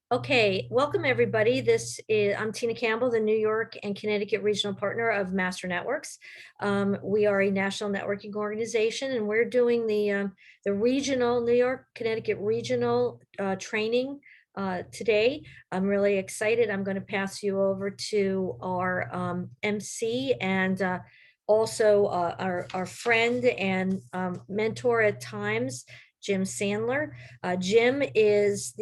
Okay, welcome everybody. I'm Tina Campbell, the New York and Connecticut regional partner of Master Networks. We are a national networking organization, and we're doing the regional New York, Connecticut regional training today. I'm really excited. I'm going to pass you over to our MC and also our friend and mentor at times, Jim Sandler. Jim is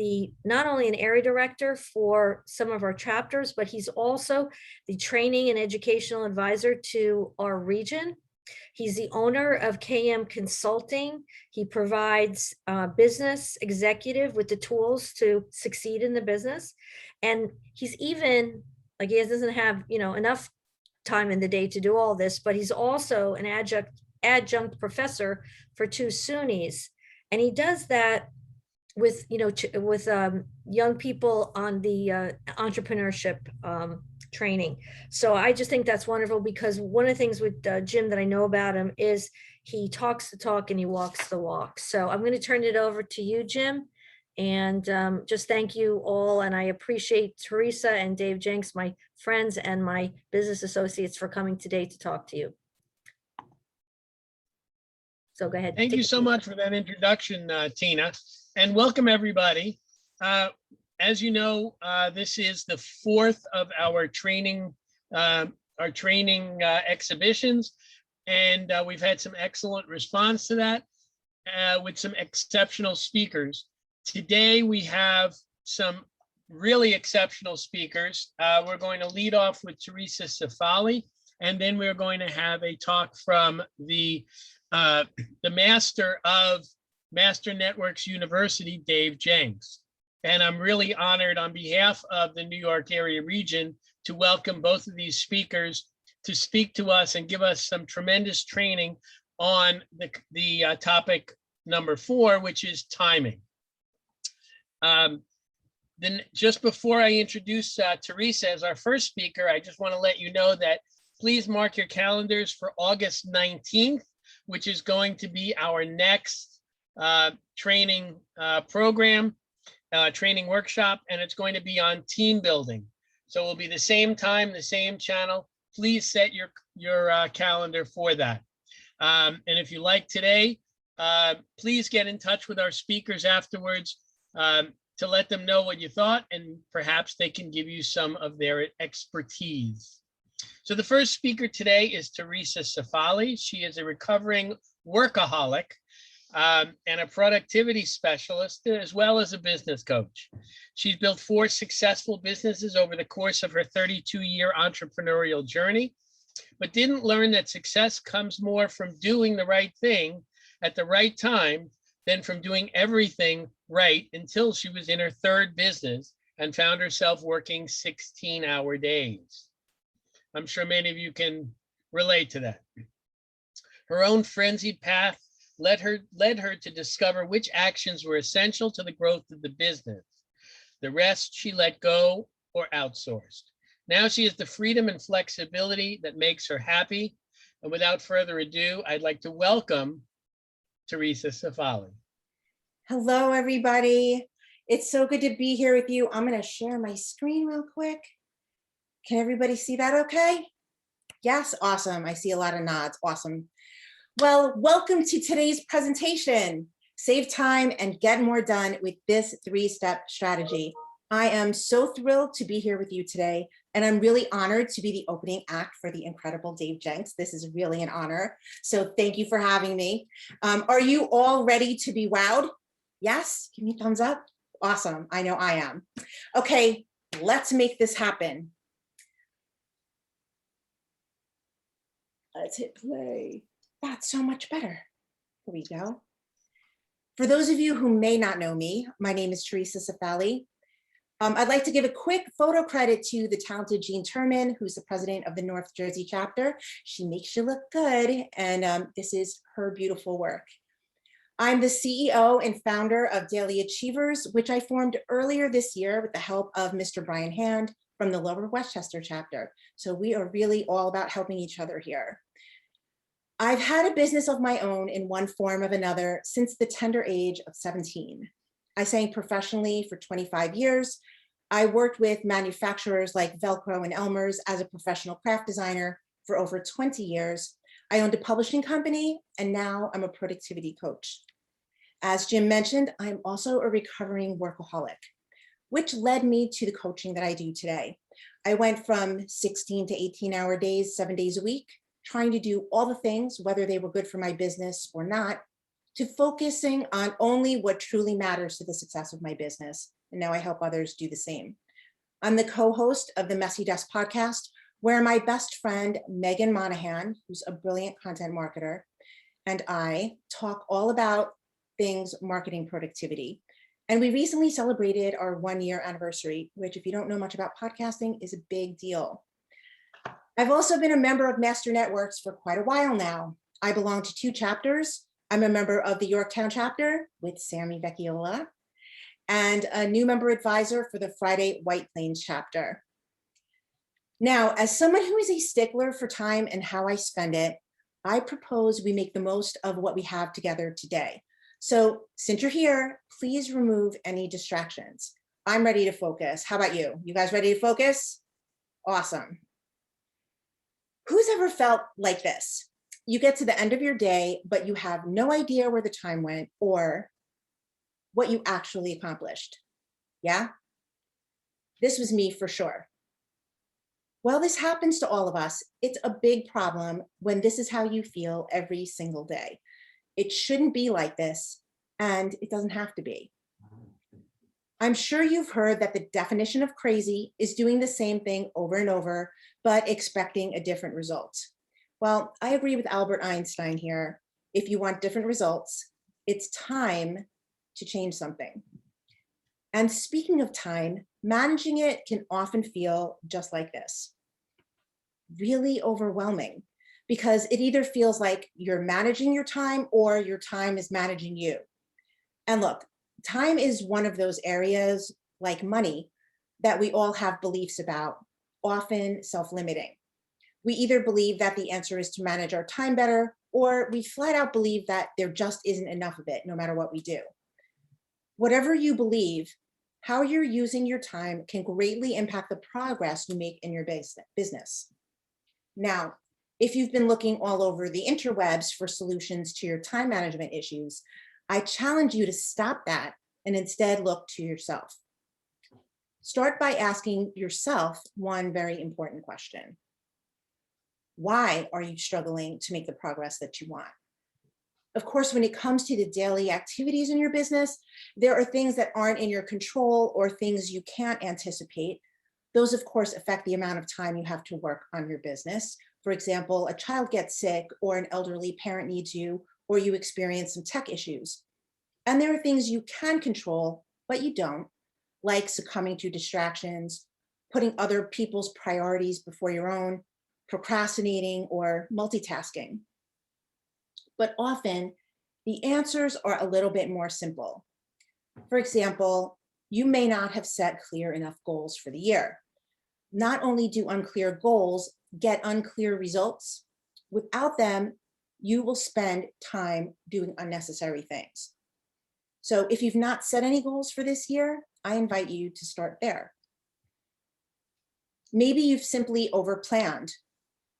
not only an area director for some of our chapters, but he's also the training and educational advisor to our region. He's the owner of KM Consulting. He provides business executive with the tools to succeed in the business. And he's even, like, he doesn't have, enough time in the day to do all this, but he's also an adjunct professor for two SUNYs. And he does that with, young people on the entrepreneurship training. So I just think that's wonderful, because one of the things with Jim that I know about him is he talks the talk and he walks the walk. So I'm going to turn it over to you, Jim, and just thank you all. And I appreciate Theresa and Dave Jenks, my friends and my business associates, for coming today to talk to you. So go ahead. Thank you so much for that introduction, Tina, and welcome everybody. As you know, this is the fourth of our training exhibitions, and we've had some excellent response to that with some exceptional speakers. Today we have some really exceptional speakers. We're going to lead off with Theresa Cifali, and then we're going to have a talk from the master of Master Networks University, Dave Jenks. And I'm really honored on behalf of the New York area region to welcome both of these speakers to speak to us and give us some tremendous training on the topic number 4, which is timing. Then just before I introduce Theresa as our first speaker, I just want to let you know that please mark your calendars for August 19th, which is going to be our next training program, training workshop, and it's going to be on team building. So it will be the same time, the same channel. Please set your calendar for that. And if you like today, please get in touch with our speakers afterwards to let them know what you thought, and perhaps they can give you some of their expertise. So the first speaker today is Theresa Cifali. She is a recovering workaholic and a productivity specialist, as well as a business coach. She's built 4 successful businesses over the course of her 32-year entrepreneurial journey, but didn't learn that success comes more from doing the right thing at the right time than from doing everything right, until she was in her 3rd business and found herself working 16-hour days. I'm sure many of you can relate to that. Her own frenzied path led her to discover which actions were essential to the growth of the business. The rest she let go or outsourced. Now she has the freedom and flexibility that makes her happy. And without further ado, I'd like to welcome Theresa Cifali. Hello, everybody. It's so good to be here with you. I'm going to share my screen real quick. Can everybody see that okay? Yes, awesome. I see a lot of nods. Awesome. Well, welcome to today's presentation. Save time and get more done with this 3-step strategy. I am so thrilled to be here with you today, and I'm really honored to be the opening act for the incredible Dave Jenks. This is really an honor. So thank you for having me. Are you all ready to be wowed? Yes? Give me a thumbs up. Awesome. I know I am. Okay, let's make this happen. Let's hit play. That's so much better. Here we go. For those of you who may not know me, my name is Theresa Cifali. I'd like to give a quick photo credit to the talented Jean Turman, who's the president of the North Jersey chapter. She makes you look good, and this is her beautiful work. I'm the CEO and founder of Daily Achievers, which I formed earlier this year with the help of Mr. Brian Hand from the Lower Westchester chapter. So we are really all about helping each other here. I've had a business of my own in one form or another since the tender age of 17. I sang professionally for 25 years, I worked with manufacturers like Velcro and Elmer's as a professional craft designer for over 20 years. I owned a publishing company, and now I'm a productivity coach. As Jim mentioned, I'm also a recovering workaholic, which led me to the coaching that I do today. I went from 16 to 18-hour days, 7 days a week, trying to do all the things, whether they were good for my business or not, to focusing on only what truly matters to the success of my business. And now I help others do the same. I'm the co-host of the Messy Desk podcast, where my best friend, Megan Monahan, who's a brilliant content marketer, and I talk all about things marketing productivity. And we recently celebrated our 1-year anniversary, which, if you don't know much about podcasting, is a big deal. I've also been a member of Master Networks for quite a while now. I belong to 2 chapters. I'm a member of the Yorktown chapter with Sammy Vecchiola, and a new member advisor for the Friday White Plains chapter. Now, as someone who is a stickler for time and how I spend it, I propose we make the most of what we have together today. So since you're here, please remove any distractions. I'm ready to focus. How about you? You guys ready to focus? Awesome. Who's ever felt like this? You get to the end of your day, but you have no idea where the time went or what you actually accomplished. Yeah? This was me for sure. Well, this happens to all of us. It's a big problem when this is how you feel every single day. It shouldn't be like this, and it doesn't have to be. I'm sure you've heard that the definition of crazy is doing the same thing over and over, but expecting a different result. Well, I agree with Albert Einstein here. If you want different results, it's time to change something. And speaking of time, managing it can often feel just like this. Really overwhelming, because it either feels like you're managing your time or your time is managing you. And look, time is one of those areas, like money, that we all have beliefs about, often self-limiting. We either believe that the answer is to manage our time better, or we flat out believe that there just isn't enough of it, no matter what we do. Whatever you believe, how you're using your time can greatly impact the progress you make in your business. Now, if you've been looking all over the interwebs for solutions to your time management issues, I challenge you to stop that and instead look to yourself. Start by asking yourself one very important question. Why are you struggling to make the progress that you want? Of course, when it comes to the daily activities in your business, there are things that aren't in your control or things you can't anticipate. Those, of course, affect the amount of time you have to work on your business. For example, a child gets sick, or an elderly parent needs you, or you experience some tech issues. And there are things you can control, but you don't, like succumbing to distractions, putting other people's priorities before your own, procrastinating, or multitasking. But often, the answers are a little bit more simple. For example, you may not have set clear enough goals for the year. Not only do unclear goals get unclear results, without them, you will spend time doing unnecessary things. So if you've not set any goals for this year, I invite you to start there. Maybe you've simply overplanned.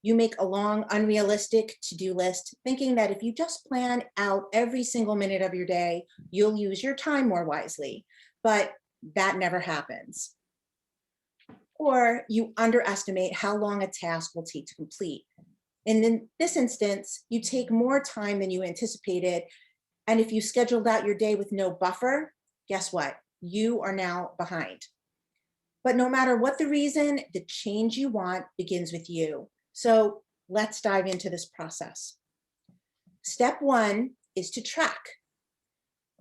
You make a long, unrealistic to-do list, thinking that if you just plan out every single minute of your day, you'll use your time more wisely, but that never happens. Or you underestimate how long a task will take to complete. And in this instance, you take more time than you anticipated. And if you scheduled out your day with no buffer, guess what? You are now behind. But no matter what the reason, the change you want begins with you. So let's dive into this process. Step 1 is to track.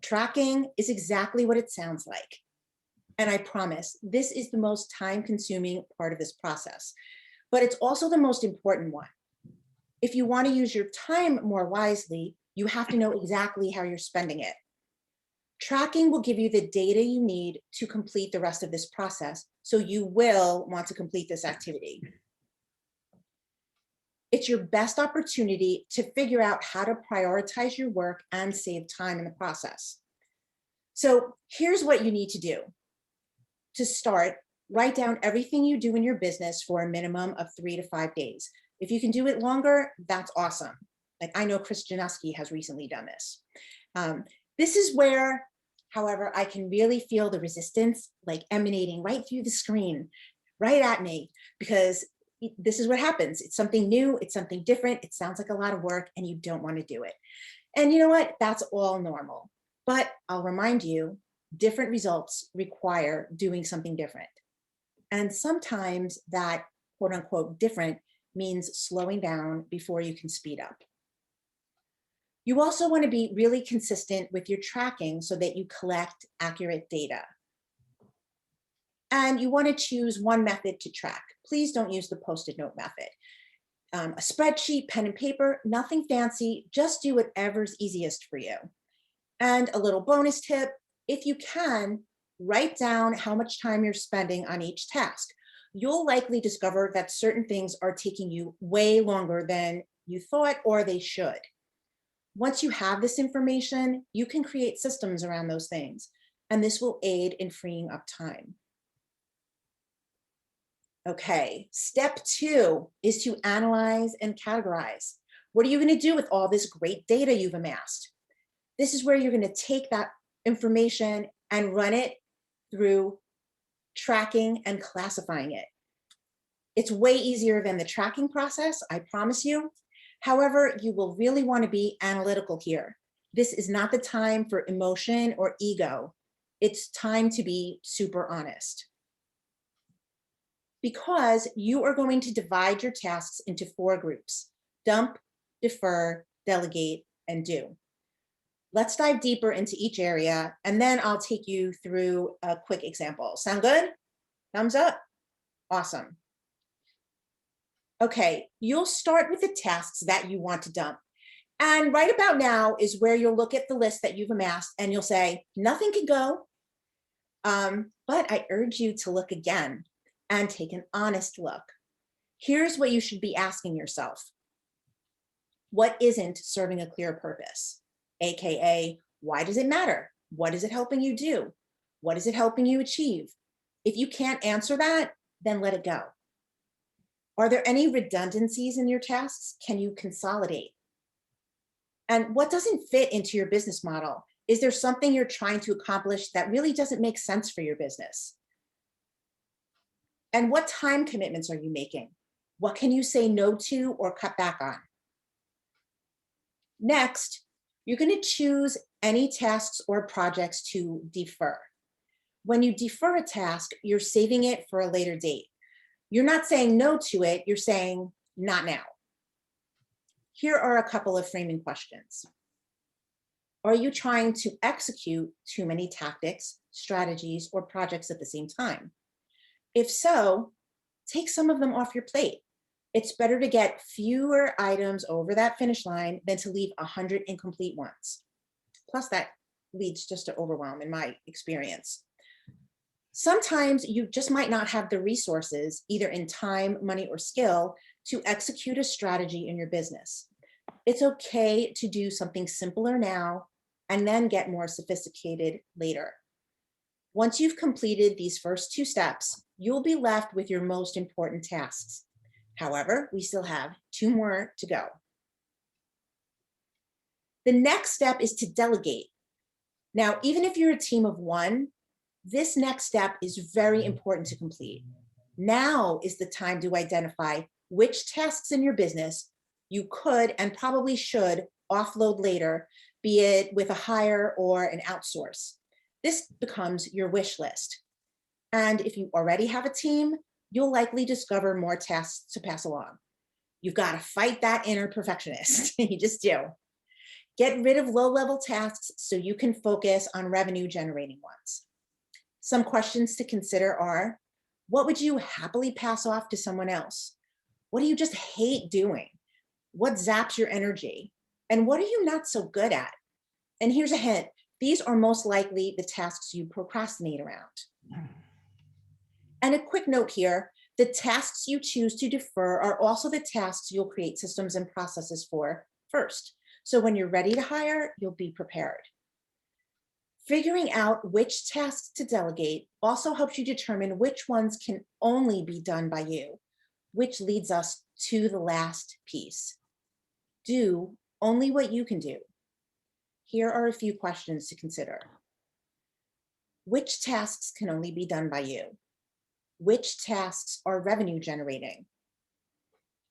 Tracking is exactly what it sounds like. And I promise, this is the most time-consuming part of this process, but it's also the most important one. If you want to use your time more wisely, you have to know exactly how you're spending it. Tracking will give you the data you need to complete the rest of this process, so you will want to complete this activity. It's your best opportunity to figure out how to prioritize your work and save time in the process. So here's what you need to do. to start, write down everything you do in your business for a minimum of 3 to 5 days. If you can do it longer, that's awesome. Like I know Chris Januski has recently done this. This is where, however, I can really feel the resistance like emanating right through the screen, right at me, because this is what happens. It's something new, it's something different, it sounds like a lot of work and you don't want to do it. And you know what? That's all normal. But I'll remind you, different results require doing something different. And sometimes that quote unquote different means slowing down before you can speed up. You also want to be really consistent with your tracking so that you collect accurate data. And you want to choose one method to track. Please don't use the Post-it note method. A spreadsheet, pen and paper, nothing fancy, just do whatever's easiest for you. And a little bonus tip, if you can, write down how much time you're spending on each task. You'll likely discover that certain things are taking you way longer than you thought or they should. Once you have this information, you can create systems around those things, and this will aid in freeing up time. Okay, step 2 is to analyze and categorize. What are you going to do with all this great data you've amassed? This is where you're going to take that information and run it through tracking and classifying it. It's way easier than the tracking process, I promise you. However, you will really want to be analytical here. This is not the time for emotion or ego. It's time to be super honest. Because you are going to divide your tasks into 4 groups: dump, defer, delegate, and do. Let's dive deeper into each area, and then I'll take you through a quick example. Sound good? Thumbs up? Awesome. Okay, you'll start with the tasks that you want to dump. And right about now is where you'll look at the list that you've amassed and you'll say, nothing can go. But I urge you to look again and take an honest look. Here's what you should be asking yourself. What isn't serving a clear purpose? AKA, why does it matter? What is it helping you do? What is it helping you achieve? If you can't answer that, then let it go. Are there any redundancies in your tasks? Can you consolidate? And what doesn't fit into your business model? Is there something you're trying to accomplish that really doesn't make sense for your business? And what time commitments are you making? What can you say no to or cut back on? Next, you're going to choose any tasks or projects to defer. When you defer a task, you're saving it for a later date. You're not saying no to it, you're saying not now. Here are a couple of framing questions. Are you trying to execute too many tactics, strategies, or projects at the same time? If so, take some of them off your plate. It's better to get fewer items over that finish line than to leave 100 incomplete ones. Plus, that leads just to overwhelm in my experience. Sometimes you just might not have the resources, either in time, money, or skill, to execute a strategy in your business. It's okay to do something simpler now and then get more sophisticated later. Once you've completed these first 2 steps, you'll be left with your most important tasks. However, we still have 2 more to go. The next step is to delegate. Now, even if you're a team of 1, this next step is very important to complete. Now is the time to identify which tasks in your business you could and probably should offload later, be it with a hire or an outsource. This becomes your wish list. And if you already have a team, you'll likely discover more tasks to pass along. You've got to fight that inner perfectionist. You just do. Get rid of low-level tasks so you can focus on revenue-generating ones. Some questions to consider are, what would you happily pass off to someone else? What do you just hate doing? What zaps your energy? And what are you not so good at? And here's a hint, these are most likely the tasks you procrastinate around. And a quick note here, the tasks you choose to defer are also the tasks you'll create systems and processes for first. So when you're ready to hire, you'll be prepared. Figuring out which tasks to delegate also helps you determine which ones can only be done by you, which leads us to the last piece. Do only what you can do. Here are a few questions to consider. Which tasks can only be done by you? Which tasks are revenue generating?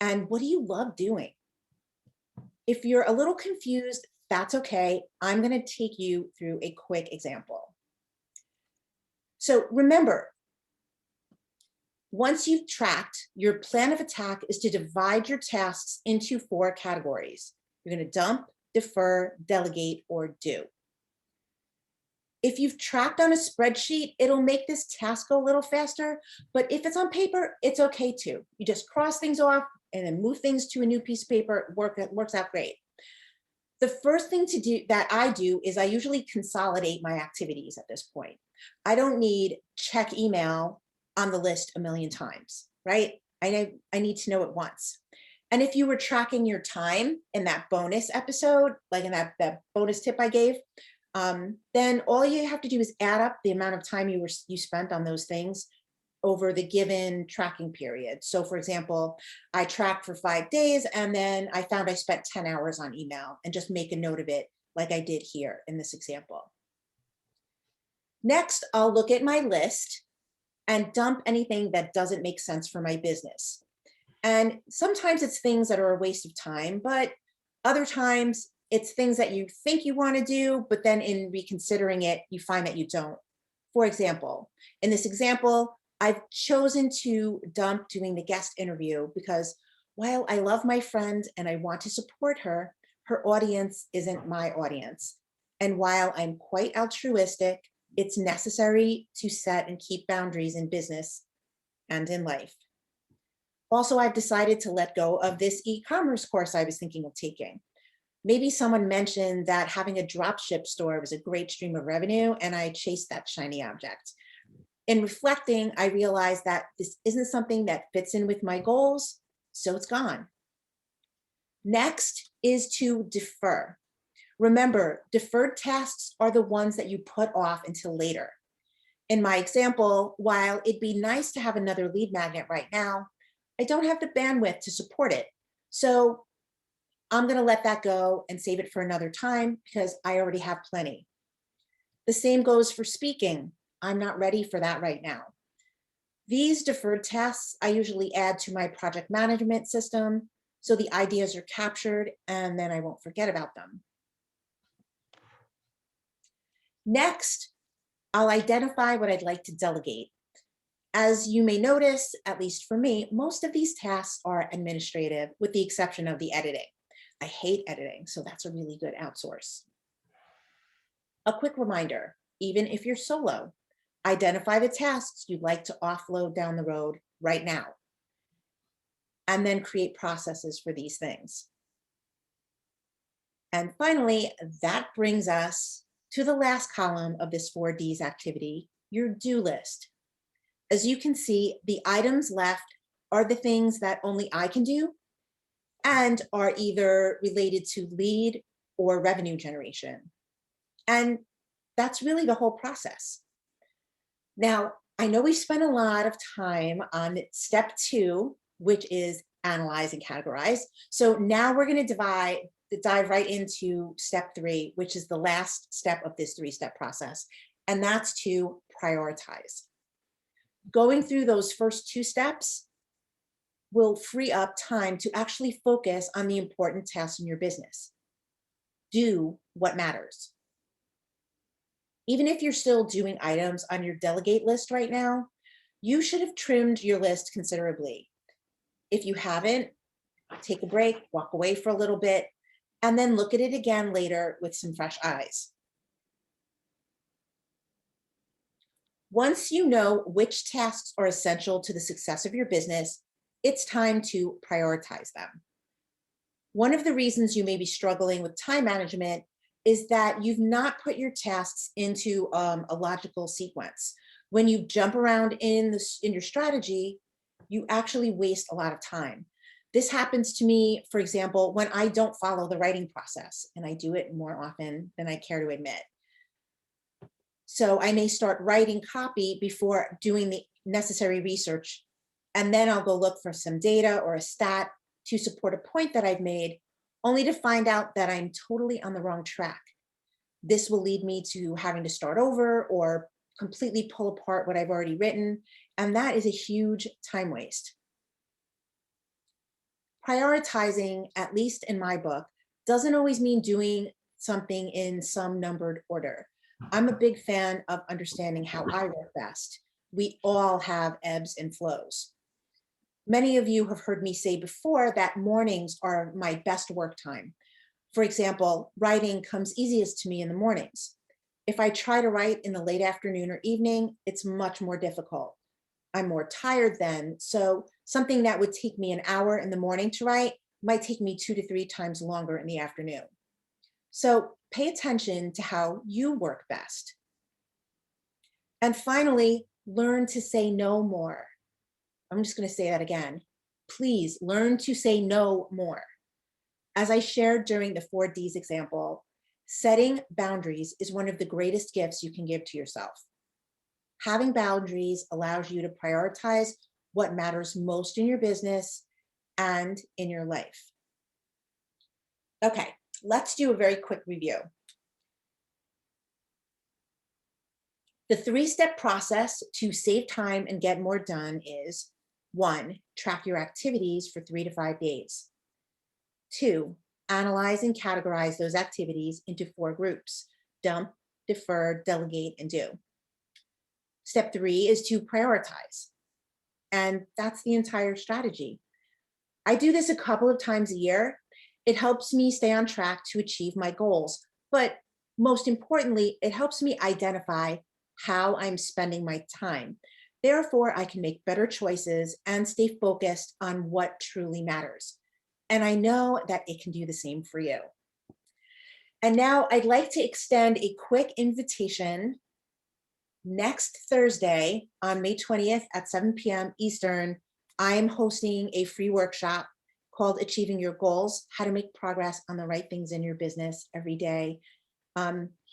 And what do you love doing? If you're a little confused, that's okay. I'm going to take you through a quick example. So remember, once you've tracked, your plan of attack is to divide your tasks into 4 categories. You're going to dump, defer, delegate, or do. If you've tracked on a spreadsheet, it'll make this task go a little faster, but if it's on paper, it's okay too. You just cross things off and then move things to a new piece of paper. It works out great. The first thing to do that I do is I usually consolidate my activities at this point. I don't need check email on the list a million times, right? I need to know it once. And if you were tracking your time in that bonus episode, like in that bonus tip I gave, then all you have to do is add up the amount of time you spent on those things over the given tracking period. So for example, I tracked for 5 days and then I found I spent 10 hours on email, and just make a note of it like I did here in this example. Next, I'll look at my list and dump anything that doesn't make sense for my business. And sometimes it's things that are a waste of time, but other times it's things that you think you want to do, but then in reconsidering it, you find that you don't. For example, in this example, I've chosen to dump doing the guest interview because while I love my friend and I want to support her, her audience isn't my audience. And while I'm quite altruistic, it's necessary to set and keep boundaries in business and in life. Also, I've decided to let go of this e-commerce course I was thinking of taking. Maybe someone mentioned that having a dropship store was a great stream of revenue, and I chased that shiny object. In reflecting, I realized that this isn't something that fits in with my goals, so it's gone. Next is to defer. Remember, deferred tasks are the ones that you put off until later. In my example, while it'd be nice to have another lead magnet right now, I don't have the bandwidth to support it. So I'm going to let that go and save it for another time because I already have plenty. The same goes for speaking. I'm not ready for that right now. These deferred tasks I usually add to my project management system so the ideas are captured and then I won't forget about them. Next, I'll identify what I'd like to delegate. As you may notice, at least for me, most of these tasks are administrative with the exception of the editing. I hate editing, so that's a really good outsource. A quick reminder, even if you're solo, identify the tasks you'd like to offload down the road right now, and then create processes for these things. And finally, that brings us to the last column of this 4Ds activity, your do list. As you can see, the items left are the things that only I can do and are either related to lead or revenue generation. And that's really the whole process. Now, I know we spent a lot of time on step 2, which is analyze and categorize. So now we're going to dive right into step 3, which is the last step of this 3-step process, and that's to prioritize. Going through those first 2 steps will free up time to actually focus on the important tasks in your business. Do what matters. Even if you're still doing items on your delegate list right now, you should have trimmed your list considerably. If you haven't, take a break, walk away for a little bit, and then look at it again later with some fresh eyes. Once you know which tasks are essential to the success of your business, it's time to prioritize them. One of the reasons you may be struggling with time management is that you've not put your tasks into a logical sequence. When you jump around in your strategy, you actually waste a lot of time. This happens to me, for example, when I don't follow the writing process, and I do it more often than I care to admit. So I may start writing copy before doing the necessary research. And then I'll go look for some data or a stat to support a point that I've made, only to find out that I'm totally on the wrong track. This will lead me to having to start over or completely pull apart what I've already written. And that is a huge time waste. Prioritizing, at least in my book, doesn't always mean doing something in some numbered order. I'm a big fan of understanding how I work best. We all have ebbs and flows. Many of you have heard me say before that mornings are my best work time. For example, writing comes easiest to me in the mornings. If I try to write in the late afternoon or evening, it's much more difficult. I'm more tired then, so something that would take me an hour in the morning to write might take me 2 to 3 times longer in the afternoon. So pay attention to how you work best. And finally, learn to say no more. I'm just going to say that again. Please learn to say no more. As I shared during the 4Ds example, setting boundaries is one of the greatest gifts you can give to yourself. Having boundaries allows you to prioritize what matters most in your business and in your life. Okay, let's do a very quick review. The 3-step process to save time and get more done is: 1, track your activities for 3 to 5 days. 2, analyze and categorize those activities into 4 groups: dump, defer, delegate, and do. Step 3 is to prioritize. And that's the entire strategy. I do this a couple of times a year. It helps me stay on track to achieve my goals. But most importantly, it helps me identify how I'm spending my time. Therefore, I can make better choices and stay focused on what truly matters. And I know that it can do the same for you. And now I'd like to extend a quick invitation. Next Thursday on May 20th at 7 p.m. Eastern, I am hosting a free workshop called Achieving Your Goals: How to Make Progress on the Right Things in Your Business Every Day.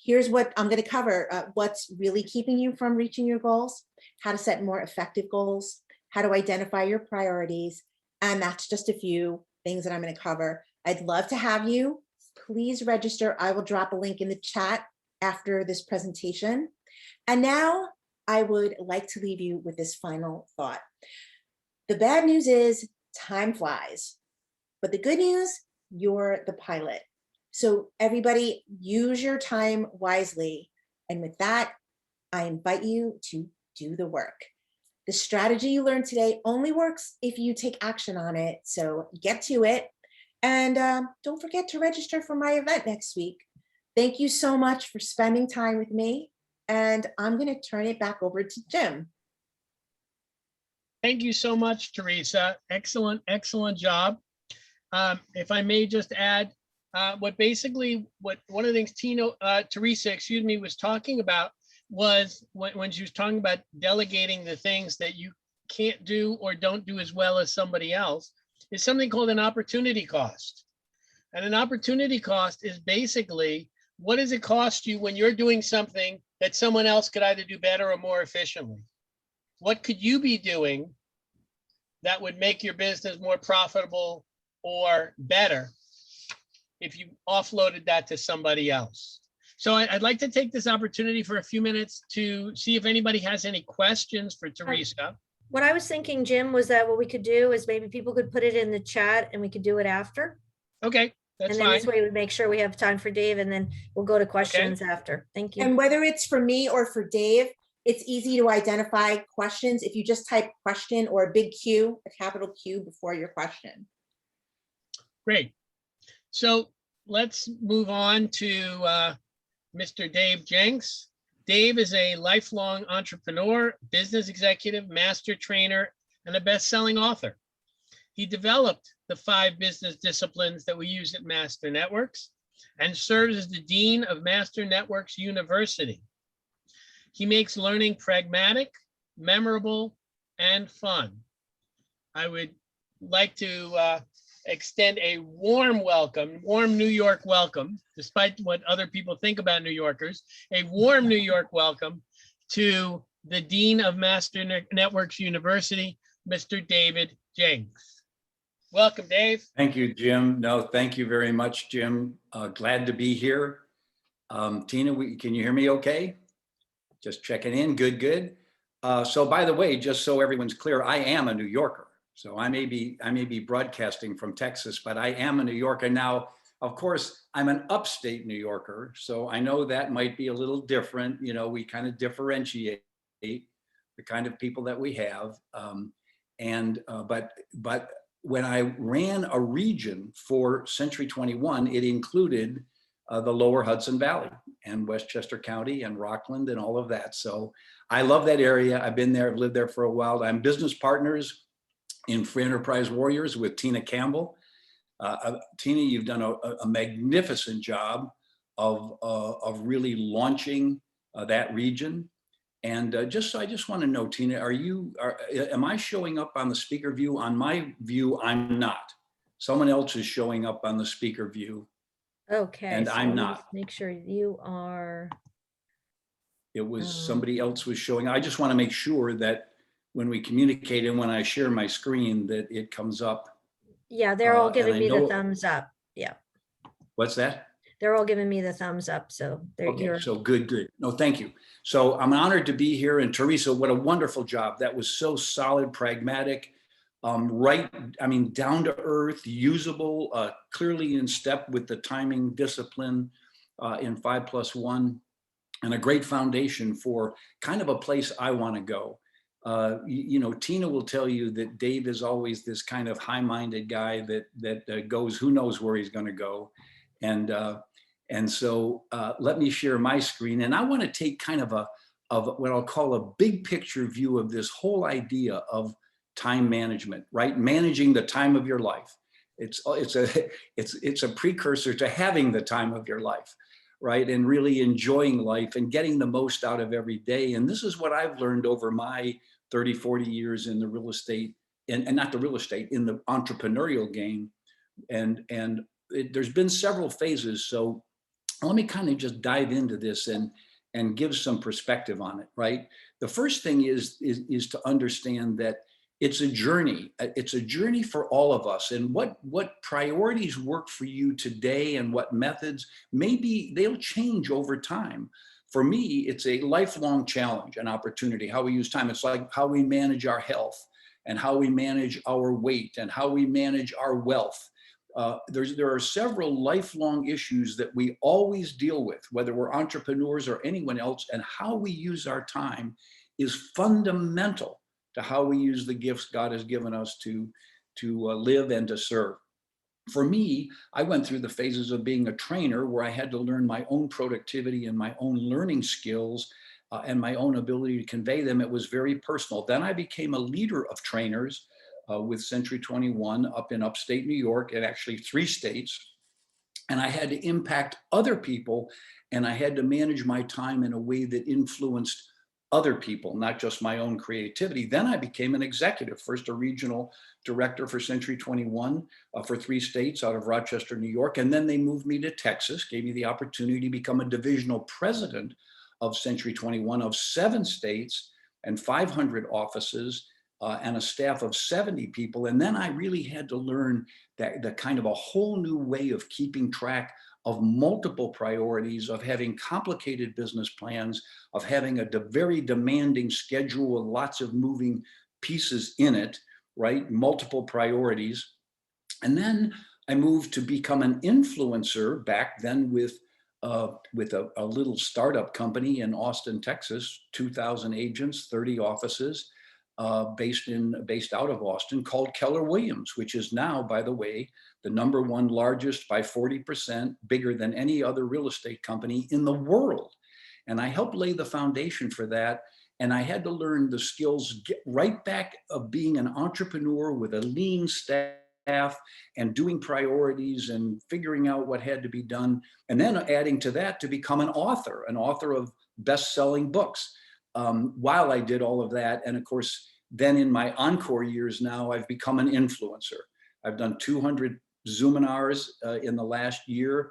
Here's what I'm going to cover: what's really keeping you from reaching your goals, how to set more effective goals, how to identify your priorities, and that's just a few things that I'm going to cover. I'd love to have you. Please register. I will drop a link in the chat after this presentation. And now I would like to leave you with this final thought. The bad news is time flies, but the good news, you're the pilot. So everybody, use your time wisely. And with that, I invite you to do the work. The strategy you learned today only works if you take action on it. So get to it. And don't forget to register for my event next week. Thank you so much for spending time with me. And I'm going to turn it back over to Jim. Thank you so much, Theresa. Excellent, excellent job. If I may just add, one of the things Theresa, was talking about was when she was talking about delegating the things that you can't do or don't do as well as somebody else, is something called an opportunity cost. And an opportunity cost is basically, what does it cost you when you're doing something that someone else could either do better or more efficiently? What could you be doing that would make your business more profitable or better if you offloaded that to somebody else? So I'd like to take this opportunity for a few minutes to see if anybody has any questions for Theresa. What I was thinking, Jim, was that what we could do is maybe people could put it in the chat and we could do it after. Okay, that's And then fine. this way we make sure we have time for Dave, and then we'll go to questions after. Thank you. And whether it's for me or for Dave, it's easy to identify questions if you just type question or a big Q, a capital Q before your question. Great. So let's move on to Mr. Dave Jenks. Dave is a lifelong entrepreneur, business executive, master trainer, and a best-selling author. He developed the 5 business disciplines that we use at Master Networks and serves as the Dean of Master Networks University. He makes learning pragmatic, memorable, and fun. I would like to extend a warm welcome, warm New York welcome, despite what other people think about New Yorkers, a warm New York welcome to the Dean of Master Networks University, Mr. David Jenks. Welcome, Dave. Thank you, Jim. No, thank you very much, Jim. Glad to be here. Tina, can you hear me okay? Just checking in. Good, good. So by the way, just so everyone's clear, I am a New Yorker. So I may be broadcasting from Texas, but I am a New Yorker. Now, of course, I'm an upstate New Yorker. So I know that might be a little different. You know, we kind of differentiate the kind of people that we have. But when I ran a region for Century 21, it included the lower Hudson Valley and Westchester County and Rockland and all of that. So I love that area. I've been there, I've lived there for a while. I'm business partners in Free Enterprise Warriors with Tina Campbell. Tina, you've done a magnificent job of really launching that region. And I just want to know, Tina, am I showing up on the speaker view? On my view, I'm not. Someone else is showing up on the speaker view. Okay. And so I'm let me not. just make sure you are. It was somebody else was showing. I just want to make sure that when we communicate and when I share my screen, that it comes up. Yeah, they're all and giving I me the know- thumbs up. Yeah, What's that? they're all giving me the thumbs up. So Okay, so good. No, thank you. So I'm honored to be here. And Theresa, what a wonderful job. That was so solid, pragmatic, down to earth, usable, clearly in step with the timing discipline in 5+1, and a great foundation for kind of a place I want to go. Tina will tell you that Dave is always this kind of high-minded guy that goes, who knows where he's going to go. And so let me share my screen. And I want to take kind of what I'll call a big picture view of this whole idea of time management, right? Managing the time of your life. It's a precursor to having the time of your life, right? And really enjoying life and getting the most out of every day. And this is what I've learned over my 30, 40 years in the real estate, and not the real estate, in the entrepreneurial game. And there's been several phases. So let me kind of just dive into this and give some perspective on it, right? The first thing is to understand that it's a journey. It's a journey for all of us. And what priorities work for you today and what methods, maybe they'll change over time. For me, it's a lifelong challenge, an opportunity, how we use time. It's like how we manage our health and how we manage our weight and how we manage our wealth. There are several lifelong issues that we always deal with, whether we're entrepreneurs or anyone else, and how we use our time is fundamental to how we use the gifts God has given us to live and to serve. For me, I went through the phases of being a trainer where I had to learn my own productivity and my own learning skills and my own ability to convey them. It was very personal. Then I became a leader of trainers with Century 21 up in upstate New York, and actually 3 states. And I had to impact other people, and I had to manage my time in a way that influenced other people, not just my own creativity. Then I became an executive, first a regional director for Century 21 for 3 states out of Rochester, New York. And then they moved me to Texas, gave me the opportunity to become a divisional president of Century 21 of 7 states and 500 offices and a staff of 70 people. And then I really had to learn that the kind of a whole new way of keeping track of multiple priorities, of having complicated business plans, of having a very demanding schedule with lots of moving pieces in it, right? Multiple priorities. And then I moved to become an influencer back then with a little startup company in Austin, Texas, 2,000 agents, 30 offices, based out of Austin, called Keller Williams, which is now, by the way, the #1 largest by 40%, bigger than any other real estate company in the world. And I helped lay the foundation for that. And I had to learn the skills, get right back of being an entrepreneur with a lean staff and doing priorities and figuring out what had to be done. And then adding to that to become an author of best-selling books. While I did all of that. And of course, then in my encore years now, I've become an influencer. I've done 200 Zoominars in the last year.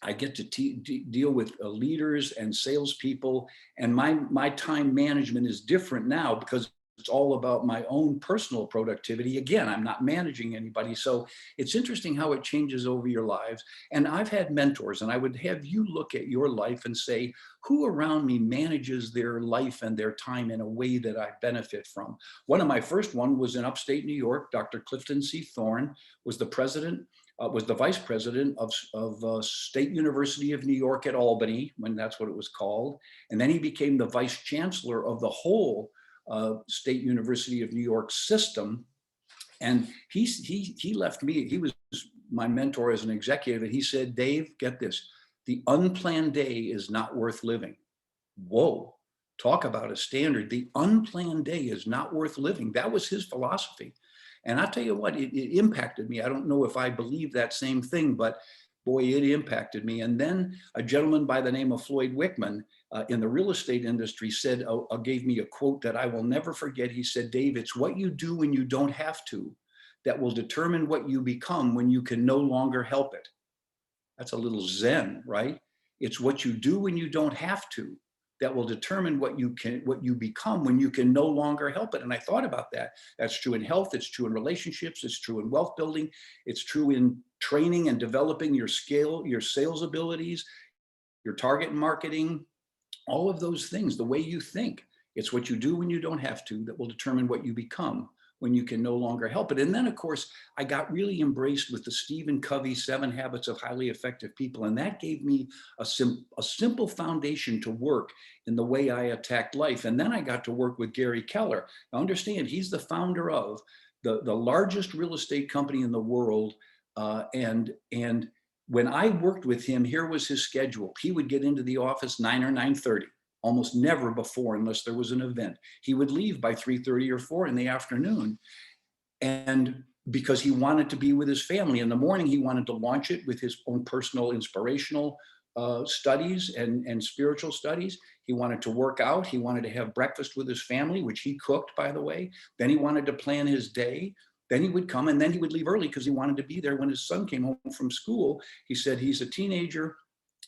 I get to deal with leaders and salespeople, and my time management is different now because it's all about my own personal productivity. Again, I'm not managing anybody. So it's interesting how it changes over your lives. And I've had mentors, and I would have you look at your life and say, who around me manages their life and their time in a way that I benefit from? One of my first one was in upstate New York. Dr. Clifton C. Thorne was the vice president of State University of New York at Albany, when that's what it was called. And then he became the vice chancellor of the whole State University of New York system. And he left me, he was my mentor as an executive, and he said, Dave, get this, the unplanned day is not worth living. Whoa, talk about a standard. The unplanned day is not worth living. That was his philosophy. And I'll tell you what, it impacted me. I don't know if I believe that same thing, but boy, it impacted me. And then a gentleman by the name of Floyd Wickman in the real estate industry said, gave me a quote that I will never forget. He said, Dave, it's what you do when you don't have to that will determine what you become when you can no longer help it. That's a little Zen, right? It's what you do when you don't have to that will determine what you become when you can no longer help it. And I thought about that. That's true in health. It's true in relationships. It's true in wealth building. It's true in training and developing your sales abilities, your target marketing, all of those things, the way you think. It's what you do when you don't have to that will determine what you become when you can no longer help it. And then, of course, I got really embraced with the Stephen Covey 7 Habits of Highly Effective People. And that gave me a simple foundation to work in the way I attacked life. And then I got to work with Gary Keller. Now, understand, he's the founder of the largest real estate company in the world. And when I worked with him, here was his schedule. He would get into the office 9 or 9:30. Almost never before, unless there was an event. He would leave by 3:30 or 4 in the afternoon. And because he wanted to be with his family in the morning, he wanted to launch it with his own personal inspirational studies and spiritual studies. He wanted to work out. He wanted to have breakfast with his family, which he cooked, by the way. Then he wanted to plan his day. Then he would come, and then he would leave early because he wanted to be there when his son came home from school. He said he's a teenager.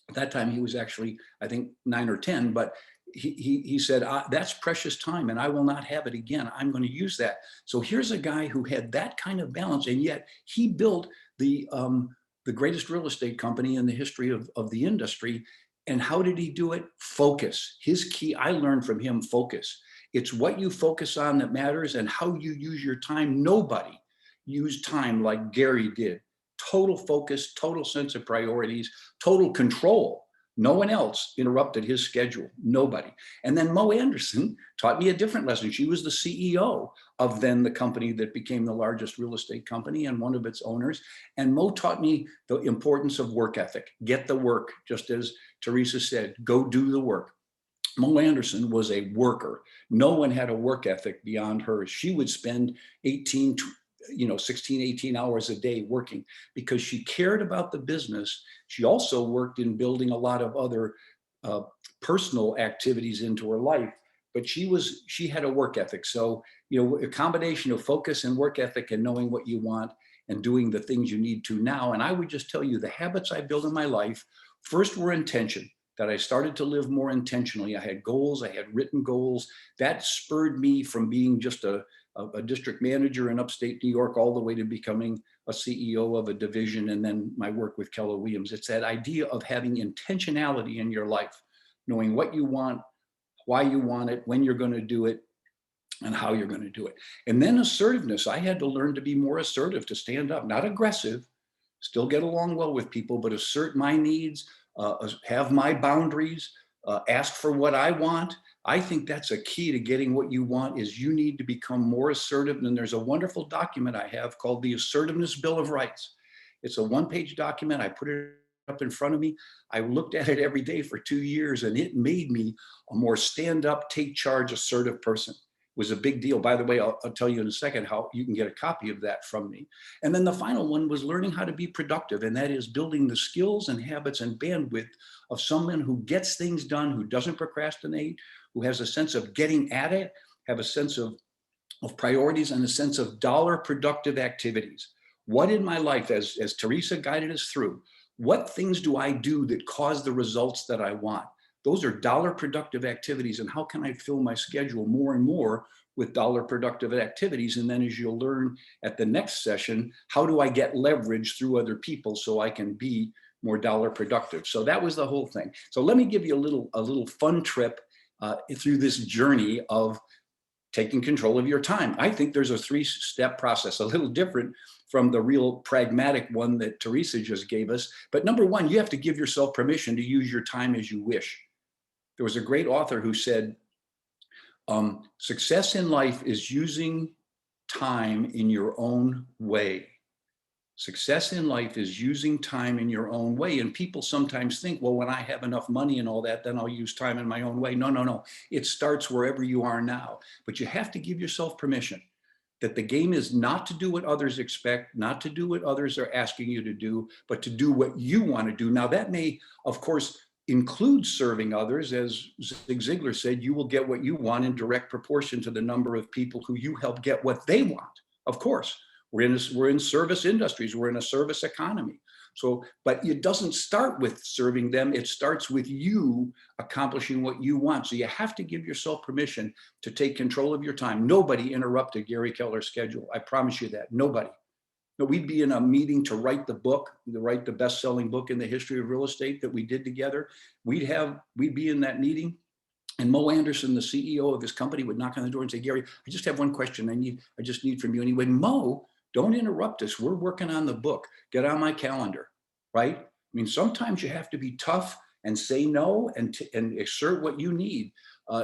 At that time, he was actually, I think, 9 or 10, but he said, that's precious time and I will not have it again. I'm going to use that. So here's a guy who had that kind of balance, and yet he built the greatest real estate company in the history of the industry. And how did he do it? Focus. His key, I learned from him, focus. It's what you focus on that matters and how you use your time. Nobody used time like Gary did. Total focus, total sense of priorities, total control. No one else interrupted his schedule, nobody. And then Mo Anderson taught me a different lesson. She was the CEO of then the company that became the largest real estate company and one of its owners. And Mo taught me the importance of work ethic. Get the work, just as Theresa said, go do the work. Mo Anderson was a worker. No one had a work ethic beyond hers. She would spend 16, 18 hours a day working because she cared about the business. She also worked in building a lot of other personal activities into her life, but she had a work ethic. So, a combination of focus and work ethic and knowing what you want and doing the things you need to now. And I would just tell you the habits I built in my life first were intention, that I started to live more intentionally. I had goals, I had written goals that spurred me from being just a district manager in upstate New York all the way to becoming a CEO of a division, and then my work with Keller Williams. It's that idea of having intentionality in your life, knowing what you want, why you want it, when you're going to do it, and how you're going to do it. And then assertiveness. I had to learn to be more assertive, to stand up, not aggressive, still get along well with people, but assert my needs, have my boundaries, ask for what I want. I think that's a key to getting what you want is you need to become more assertive. And there's a wonderful document I have called the Assertiveness Bill of Rights. It's a one-page document. I put it up in front of me. I looked at it every day for 2 years, and it made me a more stand-up, take charge, assertive person. It was a big deal. By the way, I'll tell you in a second how you can get a copy of that from me. And then the final one was learning how to be productive, and that is building the skills and habits and bandwidth of someone who gets things done, who doesn't procrastinate, who has a sense of getting at it, have a sense of of priorities and a sense of dollar productive activities. What in my life, as Theresa guided us through, what things do I do that cause the results that I want? Those are dollar productive activities. And how can I fill my schedule more and more with dollar productive activities? And then, as you'll learn at the next session, how do I get leverage through other people so I can be more dollar productive? So that was the whole thing. So let me give you a little fun trip through this journey of taking control of your time. I think there's a 3-step process, a little different from the real pragmatic one that Theresa just gave us. But number one, you have to give yourself permission to use your time as you wish. There was a great author who said, success in life is using time in your own way. Success in life is using time in your own way. And people sometimes think, well, when I have enough money and all that, then I'll use time in my own way. No, no, no. It starts wherever you are now. But you have to give yourself permission that the game is not to do what others expect, not to do what others are asking you to do, but to do what you want to do. Now, that may, of course, include serving others. As Zig Ziglar said, you will get what you want in direct proportion to the number of people who you help get what they want. Of course. We're in service industries. We're in a service economy. So, but it doesn't start with serving them. It starts with you accomplishing what you want. So you have to give yourself permission to take control of your time. Nobody interrupted Gary Keller's schedule. I promise you that. Nobody. No, we'd be in a meeting to write the book, to write the best-selling book in the history of real estate that we did together. We'd be in that meeting, and Mo Anderson, the CEO of his company, would knock on the door and say, Gary, I just have one question I just need from you. And he went, Mo, don't interrupt us. We're working on the book. Get on my calendar, right? I mean, sometimes you have to be tough and say no and assert what you need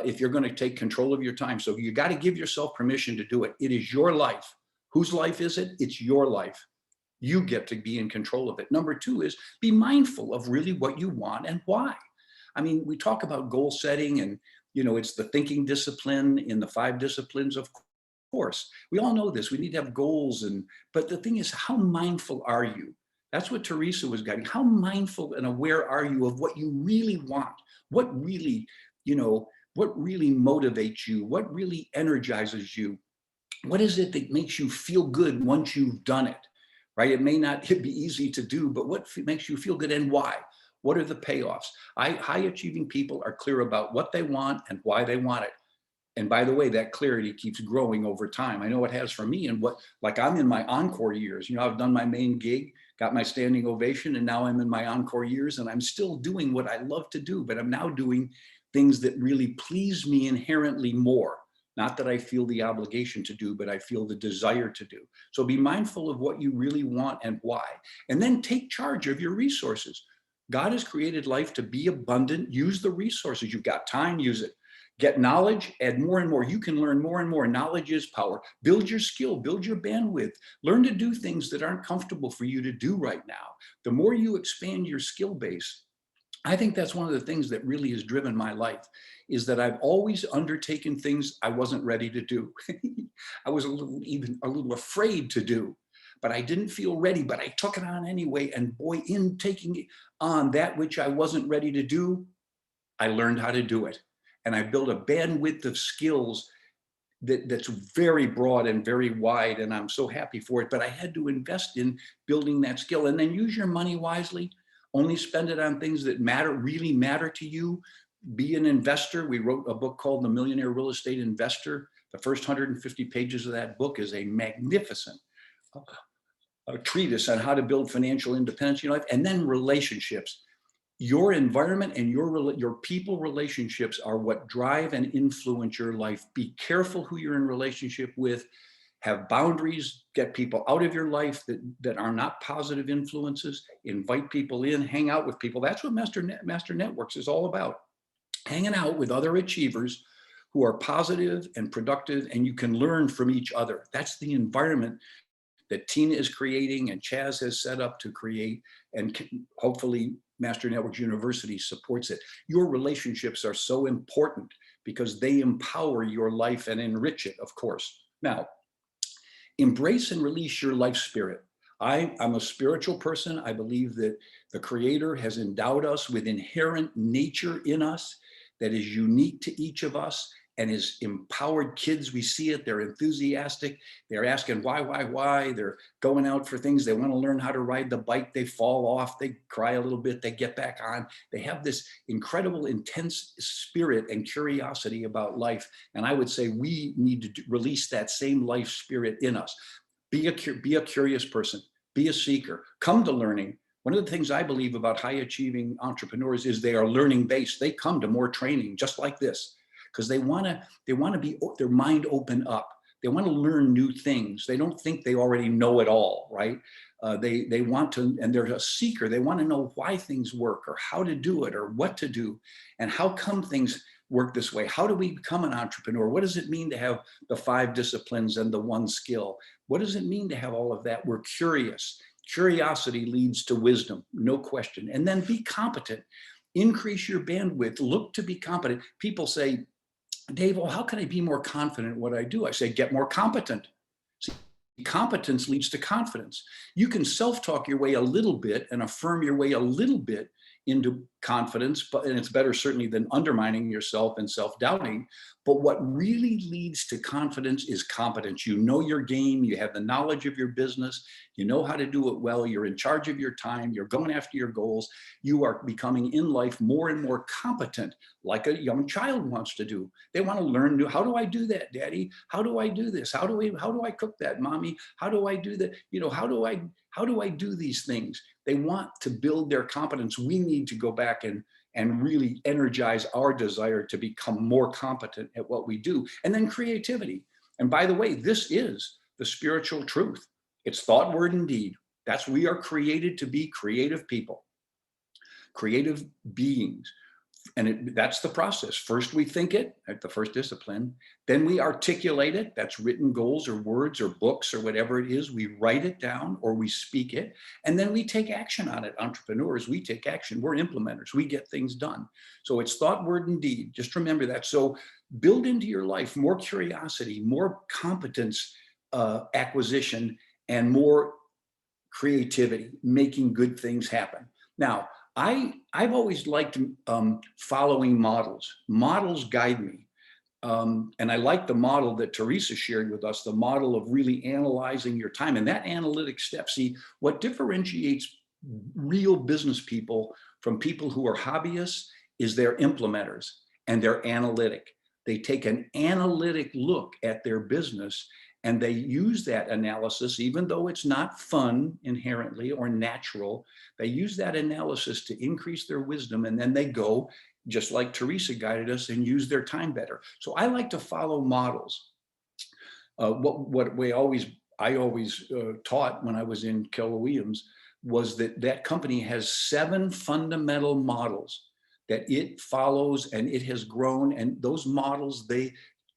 if you're going to take control of your time. So you got to give yourself permission to do it. It is your life. Whose life is it? It's your life. You get to be in control of it. Number two is be mindful of really what you want and why. I mean, we talk about goal setting and, it's the thinking discipline in the 5 disciplines of course. We all know this. We need to have goals. But the thing is, how mindful are you? That's what Theresa was guiding. How mindful and aware are you of what you really want? What really motivates you? What really energizes you? What is it that makes you feel good once you've done it, right? It may not be easy to do, but what makes you feel good and why? What are the payoffs? High achieving people are clear about what they want and why they want it. And by the way, that clarity keeps growing over time. I know it has for me. And I'm in my encore years. I've done my main gig, got my standing ovation, and now I'm in my encore years, and I'm still doing what I love to do, but I'm now doing things that really please me inherently more. Not that I feel the obligation to do, but I feel the desire to do. So be mindful of what you really want and why. And then take charge of your resources. God has created life to be abundant. Use the resources. You've got time, use it. Get knowledge, add more and more. You can learn more and more. Knowledge is power. Build your skill, build your bandwidth. Learn to do things that aren't comfortable for you to do right now. The more you expand your skill base, I think that's one of the things that really has driven my life, is that I've always undertaken things I wasn't ready to do. I was a little afraid to do, but I didn't feel ready, but I took it on anyway. And boy, in taking on that which I wasn't ready to do, I learned how to do it. And I built a bandwidth of skills that's very broad and very wide, and I'm so happy for it. But I had to invest in building that skill, and then use your money wisely. Only spend it on things that really matter to you. Be an investor. We wrote a book called The Millionaire Real Estate Investor. The first 150 pages of that book is a magnificent treatise on how to build financial independence in your life. And then relationships. Your environment and your people relationships are what drive and influence your life. Be careful who you're in relationship with. Have boundaries. Get people out of your life that are not positive influences. Invite people in. Hang out with people. That's what Master Networks is all about. Hanging out with other achievers who are positive and productive, and you can learn from each other. That's the environment that Tina is creating and Chaz has set up to create, and hopefully Master Networks University supports it. Your relationships are so important because they empower your life and enrich it, of course. Now, embrace and release your life spirit. I'm a spiritual person. I believe that the Creator has endowed us with inherent nature in us that is unique to each of us. and his empowered kids. We see it. They're enthusiastic. They're asking why. They're going out for things. They want to learn how to ride the bike. They fall off. They cry a little bit. They get back on. They have this incredible, intense spirit and curiosity about life. And I would say we need to release that same life spirit in us. Be a curious person. Be a seeker. Come to learning. One of the things I believe about high achieving entrepreneurs is they are learning based. They come to more training just like this because they want to be their mind open up. They want to learn new things. They don't think they already know it all, right? They want to, and they're a seeker. They want to know why things work or how to do it or what to do and how come things work this way. How do we become an entrepreneur? What does it mean to have the 5 disciplines and the 1 skill? What does it mean to have all of that? We're curious. Curiosity leads to wisdom, no question. And then be competent. Increase your bandwidth. Look to be competent. People say, Dave, well, how can I be more confident in what I do? I say, get more competent. See, competence leads to confidence. You can self-talk your way a little bit and affirm your way a little bit into confidence, and it's better certainly than undermining yourself and self-doubting. But what really leads to confidence is competence. You know your game, you have the knowledge of your business, you know how to do it well, you're in charge of your time, you're going after your goals, you are becoming in life more and more competent, like a young child wants to do. They want to learn new, how do I do that, Daddy? How do I do this? How do I cook that, Mommy? How do I do that? You know, how do I do these things? They want to build their competence. We need to go back and really energize our desire to become more competent at what we do. And then creativity. And by the way, this is the spiritual truth. It's thought, word, and deed. We are created to be creative people, creative beings. And that's the process. First, we think it at the first discipline. Then we articulate it. That's written goals or words or books or whatever it is. We write it down or we speak it. And then we take action on it. Entrepreneurs, we take action. We're implementers. We get things done. So it's thought, word, and deed. Just remember that. So build into your life more curiosity, more competence acquisition, and more creativity, making good things happen. Now, I've always liked following models. Models guide me. And I like the model that Theresa shared with us, the model of really analyzing your time. And that analytic step, see, what differentiates real business people from people who are hobbyists is they're implementers and they're analytic. They take an analytic look at their business and they use that analysis, even though it's not fun inherently or natural, they use that analysis to increase their wisdom. And then they go, just like Theresa guided us, and use their time better. So I like to follow models. I always taught when I was in Keller Williams was that company has 7 fundamental models that it follows and it has grown. And those models,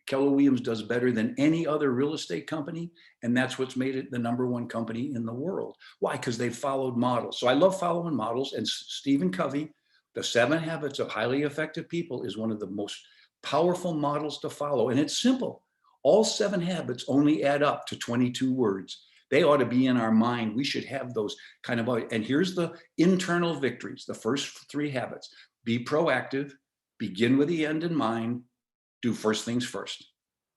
Keller Williams does better than any other real estate company. And that's what's made it the #1 company in the world. Why? Because they followed models. So I love following models. And Stephen Covey, The 7 Habits of Highly Effective People, is one of the most powerful models to follow. And it's simple. All 7 habits only add up to 22 words. They ought to be in our mind. We should have those kind of, and here's the internal victories. The first 3 habits: be proactive, begin with the end in mind, do first things first.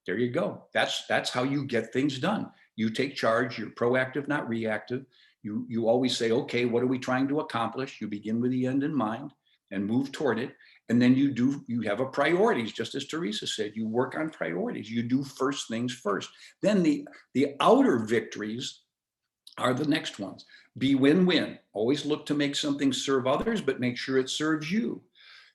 There you go. That's how you get things done. You take charge. You're proactive, not reactive. You always say, okay, what are we trying to accomplish? You begin with the end in mind and move toward it. And then you have a priorities, just as Theresa said, you work on priorities. You do first things first. Then the outer victories are the next ones. Be win-win. Always look to make something serve others, but make sure it serves you.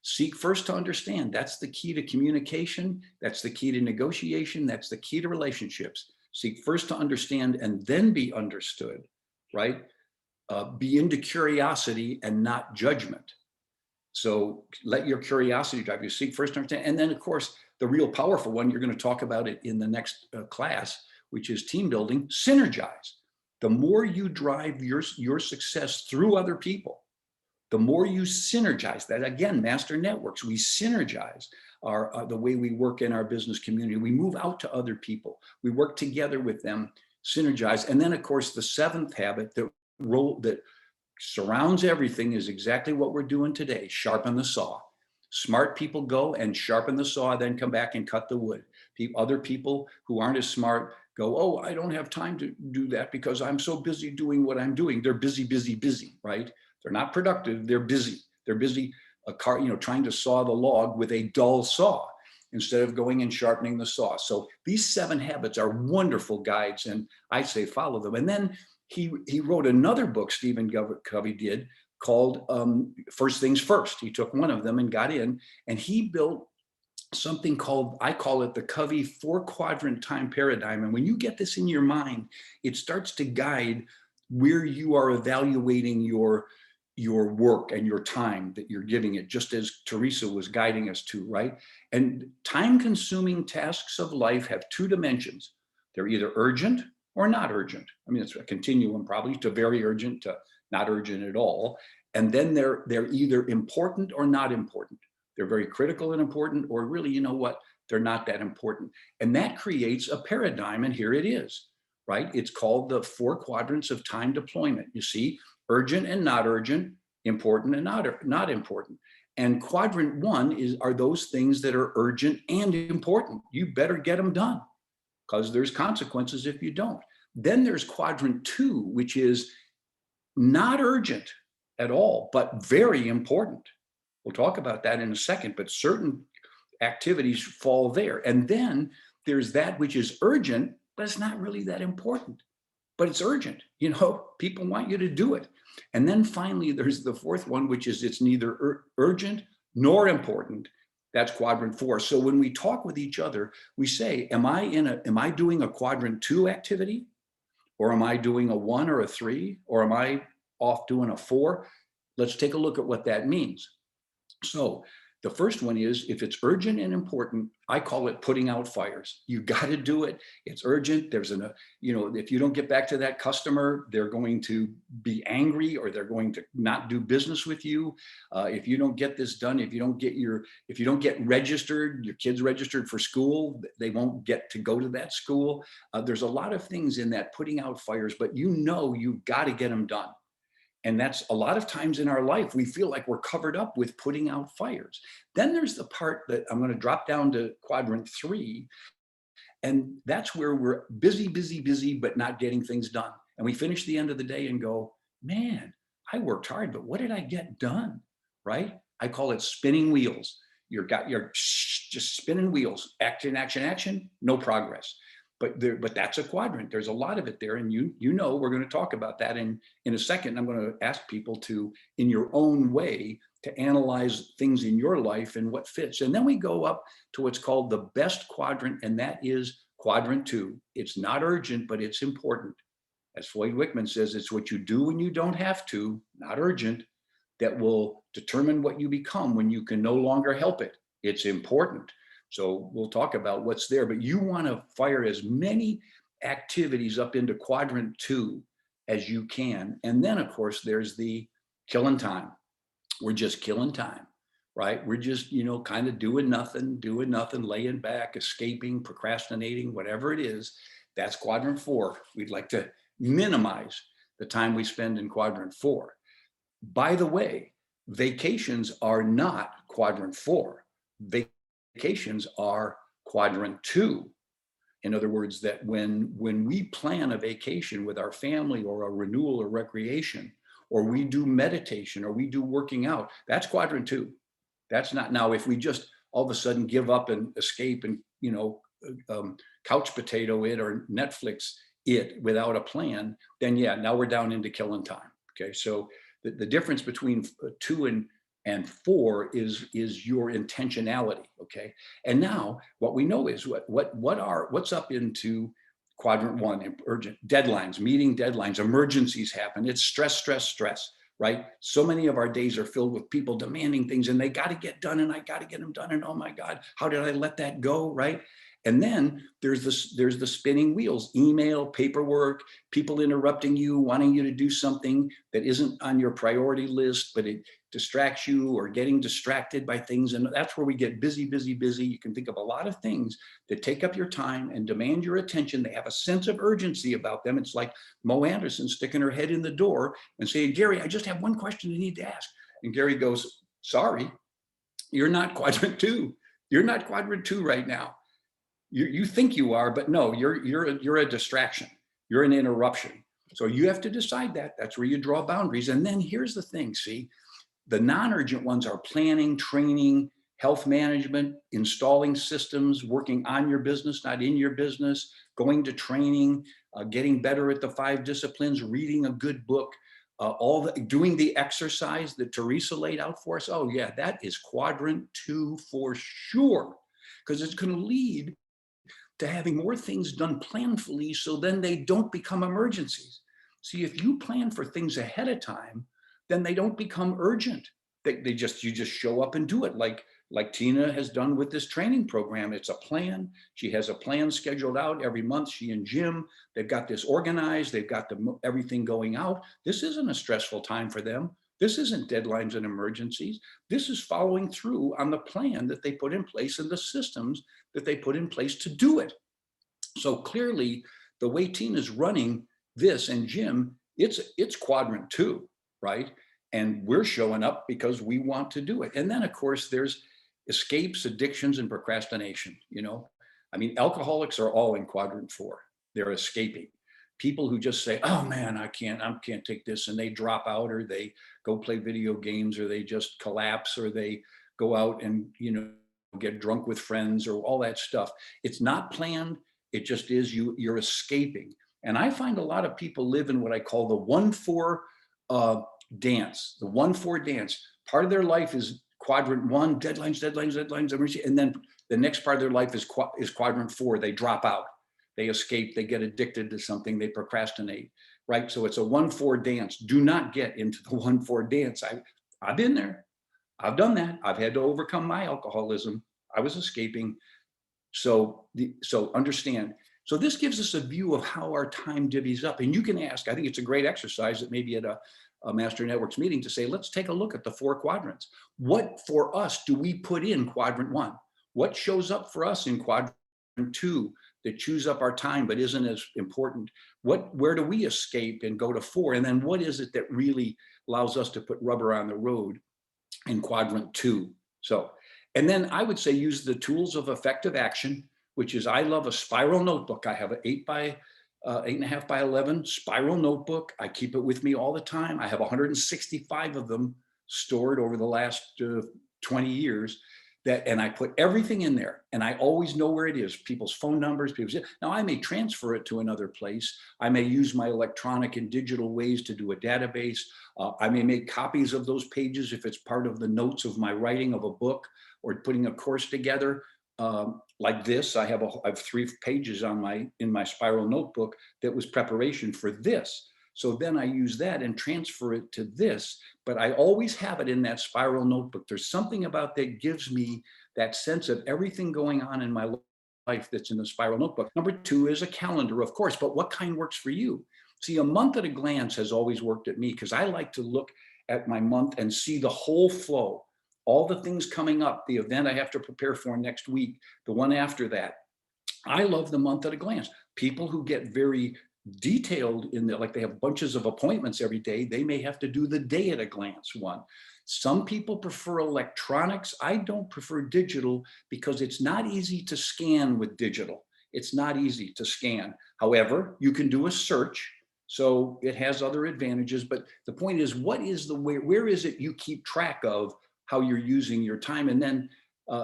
Seek first to understand. That's the key to communication. That's the key to negotiation. That's the key to relationships. Seek first to understand and then be understood, right? Be into curiosity and not judgment. So let your curiosity drive you. Seek first to understand. And then, of course, the real powerful one, you're going to talk about it in the next class, which is team building, synergize. The more you drive your success through other people, the more you synergize that. Again, master networks, we synergize the way we work in our business community. We move out to other people. We work together with them, synergize. And then, of course, the 7th habit that surrounds everything is exactly what we're doing today: sharpen the saw. Smart people go and sharpen the saw, then come back and cut the wood. Other people who aren't as smart go, oh, I don't have time to do that because I'm so busy doing what I'm doing. They're busy, busy, busy, right? They're not productive. They're busy. They're busy trying to saw the log with a dull saw instead of going and sharpening the saw. So these 7 habits are wonderful guides, and I say follow them. And then he wrote another book, Stephen Covey did, called First Things First. He took one of them and got in, and he built something called, I call it the Covey 4-quadrant time paradigm. And when you get this in your mind, it starts to guide where you are evaluating your work and your time that you're giving it, just as Theresa was guiding us to, right? And time-consuming tasks of life have 2 dimensions. They're either urgent or not urgent. I mean, it's a continuum probably to very urgent to not urgent at all. And then they're either important or not important. They're very critical and important, or really, you know what, they're not that important. And that creates a paradigm, and here it is, right? It's called the 4 quadrants of time deployment. You see, urgent and not urgent, important and not important. And quadrant 1 are those things that are urgent and important. You better get them done because there's consequences if you don't. Then there's quadrant 2, which is not urgent at all, but very important. We'll talk about that in a second, but certain activities fall there. And then there's that which is urgent, but it's not really that important, but it's urgent. You know, people want you to do it. And then finally, there's the 4th one, which is it's neither urgent nor important. That's quadrant 4. So when we talk with each other, we say, am I doing a quadrant 2 activity? Or am I doing a 1 or a 3? Or am I off doing a 4? Let's take a look at what that means. So the first one is, if it's urgent and important, I call it putting out fires. You got to do it. It's urgent. There's if you don't get back to that customer, they're going to be angry, or they're going to not do business with you. If you don't get this done, if you don't get registered, your kids registered for school, they won't get to go to that school. There's a lot of things in that putting out fires, but you've got to get them done. And that's a lot of times in our life, we feel like we're covered up with putting out fires. Then there's the part that I'm going to drop down to quadrant 3. And that's where we're busy, busy, busy, but not getting things done. And we finish the end of the day and go, man, I worked hard, but what did I get done? Right? I call it spinning wheels. You're just spinning wheels, action, action, action, no progress. But that's a quadrant. There's a lot of it there. And we're going to talk about that in a second. I'm going to ask people to, in your own way, to analyze things in your life and what fits. And then we go up to what's called the best quadrant, and that is quadrant 2. It's not urgent, but it's important. As Floyd Wickman says, it's what you do when you don't have to, not urgent, that will determine what you become when you can no longer help it. It's important. So we'll talk about what's there, but you want to fire as many activities up into quadrant 2 as you can. And then, of course, there's the killing time. We're just killing time, right? We're just, kind of doing nothing, laying back, escaping, procrastinating, whatever it is. That's quadrant 4. We'd like to minimize the time we spend in quadrant 4. By the way, vacations are not quadrant 4. Vacations are quadrant 2. In other words, that when we plan a vacation with our family, or a renewal or recreation, or we do meditation, or we do working out, that's quadrant 2. That's not, now if we just all of a sudden give up and escape and couch potato it or Netflix it without a plan, then now we're down into killing time. Okay, so the difference between 2 and 4 is your intentionality. Okay, and now what we know is what's up into quadrant 1: urgent deadlines, meeting deadlines, emergencies happen. It's stress, right? So many of our days are filled with people demanding things, and they got to get done, and I got to get them done, and oh my God, how did I let that go, right? And then there's the spinning wheels: email, paperwork, people interrupting you, wanting you to do something that isn't on your priority list, but it distracts you, or getting distracted by things. And that's where we get busy, busy, busy. You can think of a lot of things that take up your time and demand your attention. They have a sense of urgency about them. It's like Mo Anderson sticking her head in the door and saying, Gary, I just have one question I need to ask. And Gary goes, sorry. You're not quadrant two. You're not quadrant two right now. You think you are, but no, you're a distraction. You're an interruption. So you have to decide that. That's where you draw boundaries. And then here's the thing, see, the non-urgent ones are planning, training, health management, installing systems, working on your business, not in your business, going to training, getting better at the 5 disciplines, reading a good book, doing the exercise that Theresa laid out for us. Oh yeah, that is quadrant 2 for sure, because it's going to lead to having more things done planfully, so then they don't become emergencies. See, if you plan for things ahead of time, then they don't become urgent. You just show up and do it, like Tina has done with this training program. It's a plan. She has a plan scheduled out every month. She and Jim, they've got this organized. They've got everything going out. This isn't a stressful time for them. This isn't deadlines and emergencies. This is following through on the plan that they put in place and the systems that they put in place to do it. So clearly, the way Tina's running this and Jim, it's quadrant 2, right? And we're showing up because we want to do it. And then of course there's escapes, addictions, and procrastination. I mean, alcoholics are all in quadrant 4. They're escaping. People who just say, oh man, I can't take this, and they drop out, or they go play video games, or they just collapse, or they go out and get drunk with friends, or all that stuff. It's not planned. It just is. You're escaping. And I find a lot of people live in what I call the 1-4 dance. The 1-4 dance. Part of their life is quadrant 1, deadlines, and then the next part of their life is quadrant 4. They drop out. They escape. They get addicted to something. They procrastinate. Right. So it's a 1-4 dance. Do not get into the 1-4 dance. I've been there. I've done that. I've had to overcome my alcoholism. I was escaping. So understand. So this gives us a view of how our time divvies up. And you can ask, I think it's a great exercise that maybe at a Master Networks meeting to say, let's take a look at the 4 quadrants. What for us do we put in quadrant 1? What shows up for us in quadrant 2 that chews up our time but isn't as important? Where do we escape and go to 4? And then what is it that really allows us to put rubber on the road in quadrant 2? So, and then I would say use the tools of effective action, which is, I love a spiral notebook. I have an 8.5 by 11 spiral notebook. I keep it with me all the time. I have 165 of them stored over the last 20 years. And I put everything in there, and I always know where it is, people's phone numbers. Now I may transfer it to another place. I may use my electronic and digital ways to do a database. I may make copies of those pages if it's part of the notes of my writing of a book or putting a course together. Like this, I have 3 pages in my spiral notebook that was preparation for this. So then I use that and transfer it to this, but I always have it in that spiral notebook. There's something about that gives me that sense of everything going on in my life that's in the spiral notebook. Number 2 is a calendar, of course, but what kind works for you? See, a month at a glance has always worked at me, because I like to look at my month and see the whole flow, all the things coming up, the event I have to prepare for next week, the one after that. I love the month at a glance. People who get very detailed like they have bunches of appointments every day, they may have to do the day at a glance one. Some people prefer electronics. I don't prefer digital because it's not easy to scan with digital. It's not easy to scan. However, you can do a search, so it has other advantages. But the point is, where is it you keep track of how you're using your time? And then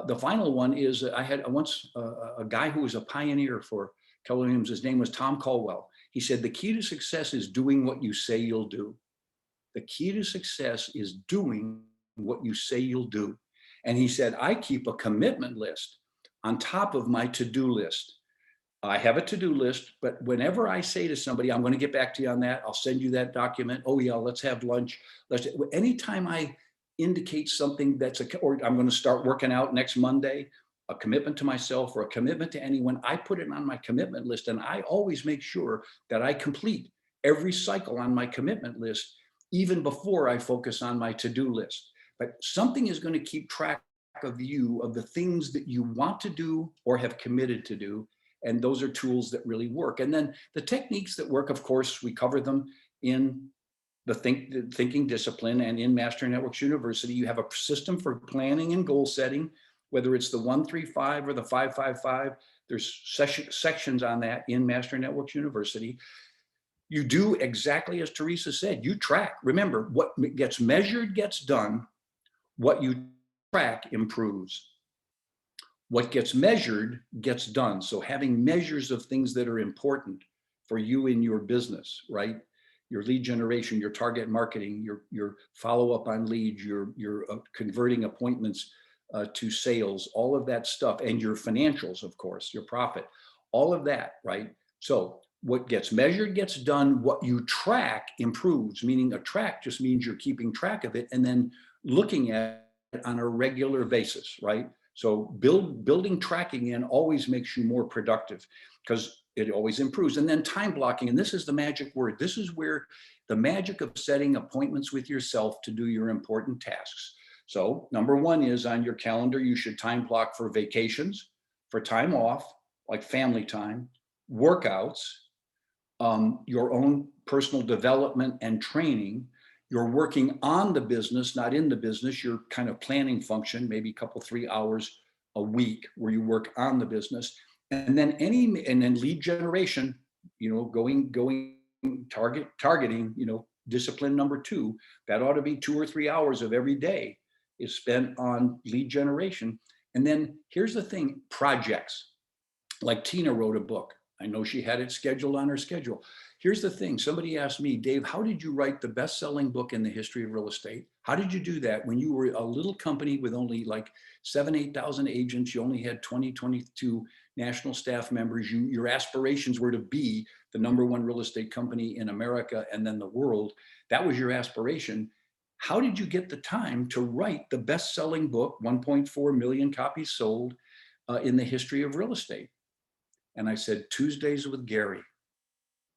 the final one is, I had once a guy who was a pioneer for Keller Williams. His name was Tom Caldwell. He said, the key to success is doing what you say you'll do. The key to success is doing what you say you'll do. And he said, I keep a commitment list on top of my to-do list. I have a to-do list, but whenever I say to somebody, I'm going to get back to you on that, I'll send you that document. Oh yeah, let's have lunch. Anytime I indicate something or I'm going to start working out next Monday, a commitment to myself or a commitment to anyone, I put it on my commitment list, and I always make sure that I complete every cycle on my commitment list, even before I focus on my to-do list. But something is going to keep track of you, of the things that you want to do or have committed to do. And those are tools that really work. And then the techniques that work, of course, we cover them in the thinking discipline, and in Master Networks University, you have a system for planning and goal setting, whether it's the 1-3-5 or the 5-5-5. There's sections on that in Master Networks University. You do exactly as Theresa said. You track. Remember, what gets measured gets done. What you track improves. What gets measured gets done. So having measures of things that are important for you in your business, right? Your lead generation, your target marketing, your follow-up on leads, your converting appointments to sales, all of that stuff, and your financials, of course, your profit, all of that, right? So what gets measured gets done. What you track improves, meaning a track just means you're keeping track of it and then looking at it on a regular basis, right? So building tracking in always makes you more productive because it always improves. And then time blocking, and this is the magic word. This is where the magic of setting appointments with yourself to do your important tasks. So number one is on your calendar, you should time block for vacations, for time off, like family time, workouts, your own personal development and training. You're working on the business, not in the business. You're kind of planning function, maybe a couple, 3 hours a week where you work on the business. And then lead generation, going targeting, discipline number 2, that ought to be 2 or 3 hours of every day is spent on lead generation. And then here's the thing, projects. Like Tina wrote a book. I know she had it scheduled on her schedule. Here's the thing. Somebody asked me, Dave, how did you write the best-selling book in the history of real estate? How did you do that when you were a little company with only like 8,000 agents? You only had 22 national staff members. Your aspirations were to be the #1 real estate company in America and then the world. That was your aspiration. How did you get the time to write the best-selling book, 1.4 million copies sold in the history of real estate? And I said, Tuesdays with Gary.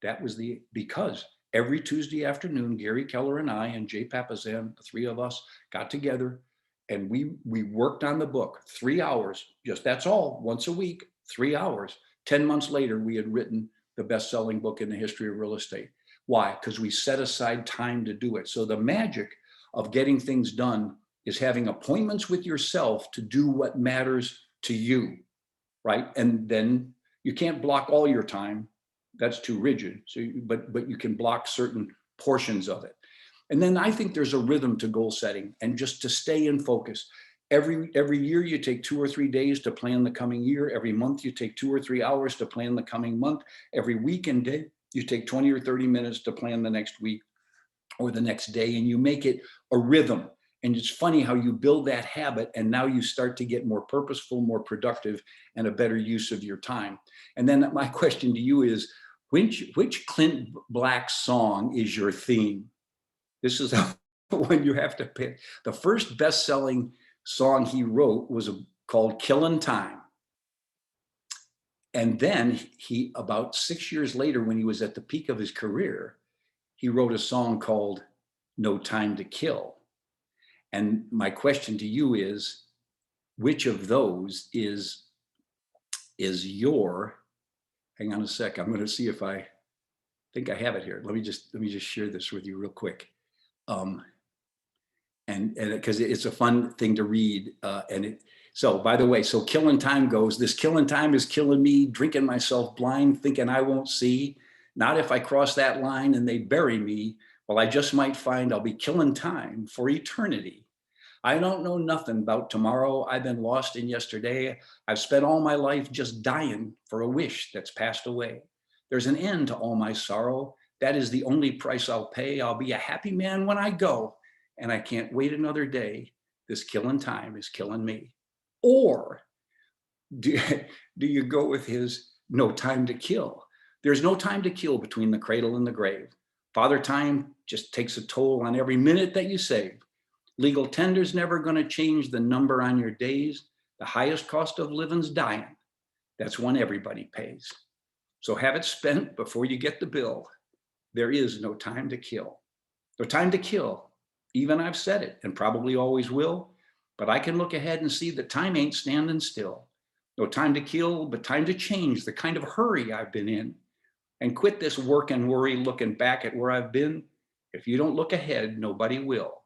That was because every Tuesday afternoon, Gary Keller and I and Jay Papazan, the 3 of us, got together and we worked on the book 3 hours, that's all, once a week, 3 hours. 10 months later, we had written the best-selling book in the history of real estate. Why? Because we set aside time to do it. So the magic of getting things done is having appointments with yourself to do what matters to you, right? And then you can't block all your time. That's too rigid. So, but you can block certain portions of it. And then I think there's a rhythm to goal setting and just to stay in focus. Every year you take 2 or 3 days to plan the coming year. Every month you take 2 or 3 hours to plan the coming month. Every week and day you take 20 or 30 minutes to plan the next week or the next day, and you make it a rhythm. And it's funny how you build that habit and now you start to get more purposeful, more productive, and a better use of your time. And then my question to you is, which Clint Black song is your theme? This is one you have to pick. The first best-selling song he wrote was called Killin' Time. And then he, about 6 years later, when he was at the peak of his career, he wrote a song called No Time to Kill. And my question to you is, which of those is your, hang on a sec, I'm going to see if I think I have it here. Let me just share this with you real quick. And because it's a fun thing to read. So by the way, so Killing Time goes, this killing time is killing me, drinking myself blind, thinking I won't see. Not if I cross that line and they bury me. Well, I just might find I'll be killing time for eternity. I don't know nothing about tomorrow. I've been lost in yesterday. I've spent all my life just dying for a wish that's passed away. There's an end to all my sorrow. That is the only price I'll pay. I'll be a happy man when I go, and I can't wait another day. This killing time is killing me. Or do you go with his no time to kill? There's no time to kill between the cradle and the grave. Father Time just takes a toll on every minute that you save. Legal tender's never going to change the number on your days. The highest cost of living's dying. That's one everybody pays. So have it spent before you get the bill. There is no time to kill. No time to kill. Even I've said it and probably always will, but I can look ahead and see that time ain't standing still. No time to kill, but time to change the kind of hurry I've been in and quit this work and worry looking back at where I've been. If you don't look ahead, nobody will.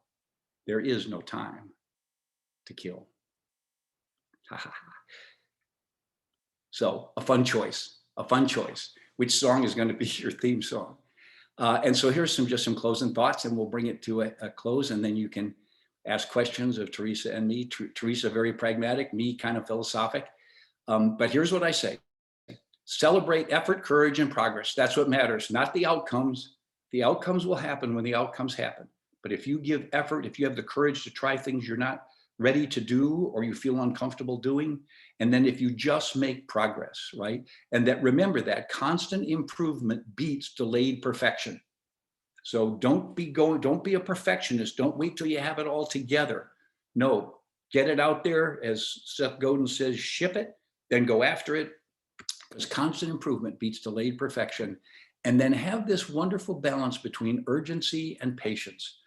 There is no time to kill. Ha ha ha. So a fun choice, a fun choice. Which song is going to be your theme song? And so here's just some closing thoughts, and we'll bring it to a close, and then you can ask questions of Theresa and me. Theresa, very pragmatic, me kind of philosophic. But here's what I say. Celebrate effort, courage, and progress. That's what matters, not the outcomes. The outcomes will happen when the outcomes happen. But if you give effort, if you have the courage to try things you're not ready to do or you feel uncomfortable doing, and then if you just make progress, right? And that, remember that constant improvement beats delayed perfection. So don't be a perfectionist. Don't wait till you have it all together. No, get it out there. As Seth Godin says, ship it, then go after it, because constant improvement beats delayed perfection. And then have this wonderful balance between urgency and patience.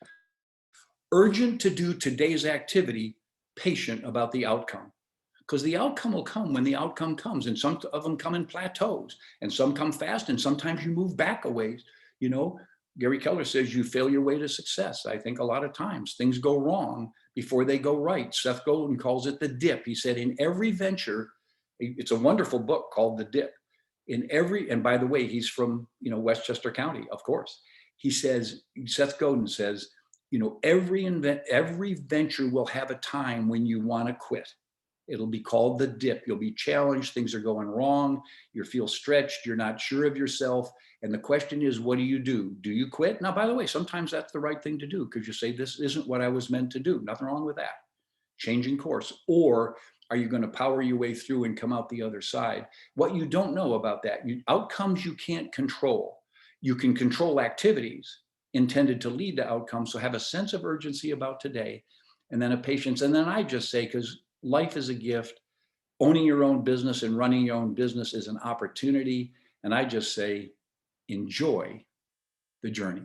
Urgent to do today's activity, patient about the outcome. Because the outcome will come when the outcome comes. And some of them come in plateaus, and some come fast, and sometimes you move back a ways. You know, Gary Keller says you fail your way to success. I think a lot of times things go wrong before they go right. Seth Godin calls it the dip. He said in every venture, it's a wonderful book called The Dip. And by the way, he's from, Westchester County, of course. He says, Seth Godin says, every venture will have a time when you want to quit. It'll be called the dip. You'll be challenged. Things are going wrong. You feel stretched. You're not sure of yourself. And the question is, what do? Do you quit? Now, by the way, sometimes that's the right thing to do, because you say, this isn't what I was meant to do. Nothing wrong with that. Changing course. Or are you going to power your way through and come out the other side? What you don't know about that, outcomes you can't control. You can control activities intended to lead to outcomes. So have a sense of urgency about today, and then a patience. And then I just say, because life is a gift, owning your own business and running your own business is an opportunity. And I just say, enjoy the journey.